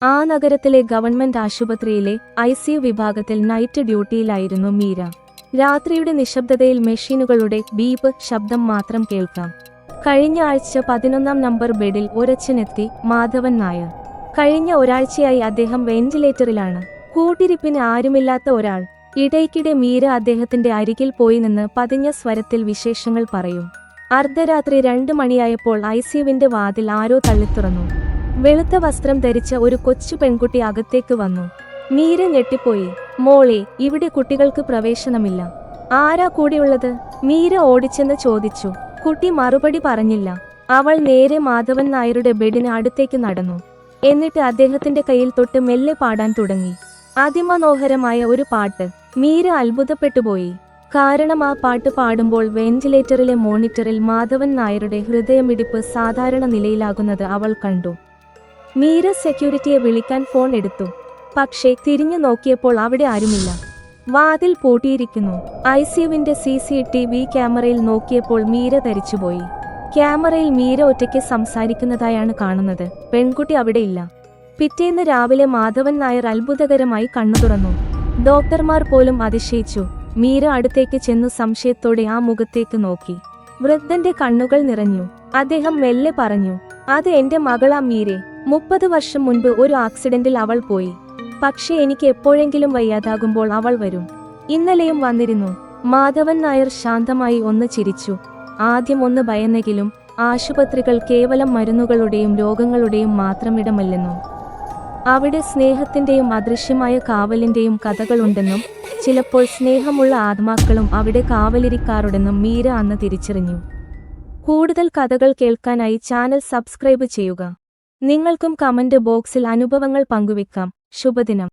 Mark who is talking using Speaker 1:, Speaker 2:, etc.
Speaker 1: ആ നഗരത്തിലെ ഗവൺമെന്റ് ആശുപത്രിയിലെ ICU വിഭാഗത്തിൽ നൈറ്റ് ഡ്യൂട്ടിയിലായിരുന്നു മീര. രാത്രിയുടെ നിശബ്ദതയിൽ മെഷീനുകളുടെ ബീപ്പ് ശബ്ദം മാത്രം കേൾക്കാം. കഴിഞ്ഞ ആഴ്ച 11-ാം നമ്പർ ബെഡിൽ ഒരച്ഛനെത്തി, മാധവൻ നായർ. കഴിഞ്ഞ ഒരാഴ്ചയായി അദ്ദേഹം വെന്റിലേറ്ററിലാണ്. കൂട്ടിരിപ്പിന് ആരുമില്ലാത്ത ഒരാൾ. ഇടയ്ക്കിടെ മീര അദ്ദേഹത്തിന്റെ അരികിൽ പോയി നിന്ന് പതിഞ്ഞ സ്വരത്തിൽ വിശേഷങ്ങൾ പറയും. അർദ്ധരാത്രി 2 മണിയായപ്പോൾ ICUവിന്റെ വാതിൽ ആരോ തള്ളിത്തുറന്നു. വെളുത്ത വസ്ത്രം ധരിച്ച ഒരു കൊച്ചു പെൺകുട്ടി അകത്തേക്ക് വന്നു. മീര ഞെട്ടിപ്പോയി. മോളെ, ഇവിടെ കുട്ടികൾക്ക് പ്രവേശനമില്ല. ആരാ കൂടെയുള്ളത്? മീര ഓടിച്ചെന്ന് ചോദിച്ചു. കുട്ടി മറുപടി പറഞ്ഞില്ല. അവൾ നേരെ മാധവൻ നായരുടെ ബെഡിന് അടുത്തേക്ക് നടന്നു. എന്നിട്ട് അദ്ദേഹത്തിന്റെ കയ്യിൽ തൊട്ട് മെല്ലെ പാടാൻ തുടങ്ങി. അതിമനോഹരമായ ഒരു പാട്ട്. മീര അത്ഭുതപ്പെട്ടുപോയി. കാരണം ആ പാട്ട് പാടുമ്പോൾ വെന്റിലേറ്ററിലെ മോണിറ്ററിൽ മാധവൻ നായരുടെ ഹൃദയമിടിപ്പ് സാധാരണ നിലയിലാകുന്നത് അവൾ കണ്ടു. മീര സെക്യൂരിറ്റിയെ വിളിക്കാൻ ഫോൺ എടുത്തു. പക്ഷേ തിരിഞ്ഞു നോക്കിയപ്പോൾ അവിടെ ആരുമില്ല. വാതിൽ പൂട്ടിയിരിക്കുന്നു. ICUവിന്റെ CCTV ക്യാമറയിൽ നോക്കിയപ്പോൾ മീര ധരിച്ചുപോയി. ക്യാമറയിൽ മീര ഒറ്റയ്ക്ക് സംസാരിക്കുന്നതായാണ് കാണുന്നത്. പെൺകുട്ടി അവിടെയില്ല. പിറ്റേന്ന് രാവിലെ മാധവൻ നായർ അത്ഭുതകരമായി കണ്ണു തുറന്നു. ഡോക്ടർമാർ പോലും അതിശയിച്ചു. മീര അടുത്തേക്ക് ചെന്നു സംശയത്തോടെ ആ മുഖത്തേക്ക് നോക്കി. വൃദ്ധന്റെ കണ്ണുകൾ നിറഞ്ഞു. അദ്ദേഹം മെല്ലെ പറഞ്ഞു, അത് എന്റെ മകളാ മീരെ. 30 വർഷം മുൻപ് ഒരു ആക്സിഡന്റിൽ അവൾ പോയി. പക്ഷെ എനിക്ക് എപ്പോഴെങ്കിലും വയ്യാതാകുമ്പോൾ അവൾ വരും. ഇന്നലെയും വന്നിരുന്നു. മാധവൻ നായർ ശാന്തമായി ഒന്ന് ചിരിച്ചു. ആദ്യം ഒന്ന് ഭയന്നെങ്കിലും ആശുപത്രികൾ കേവലം മരുന്നുകളുടെയും രോഗങ്ങളുടെയും മാത്രമിടമല്ലെന്നും അവിടെ സ്നേഹത്തിന്റെയും അദൃശ്യമായ കാവലിന്റെയും കഥകളുണ്ടെന്നും ചിലപ്പോൾ സ്നേഹമുള്ള ആത്മാക്കളും അവിടെ കാവലിരിക്കാറുണ്ടെന്നും മീര അന്ന് തിരിച്ചറിഞ്ഞു. കൂടുതൽ കഥകൾ കേൾക്കാനായി ചാനൽ സബ്സ്ക്രൈബ് ചെയ്യുക. നിങ്ങൾക്കും കമന്റ് ബോക്സിൽ അനുഭവങ്ങൾ പങ്കുവെക്കാം. ശുഭദിനം.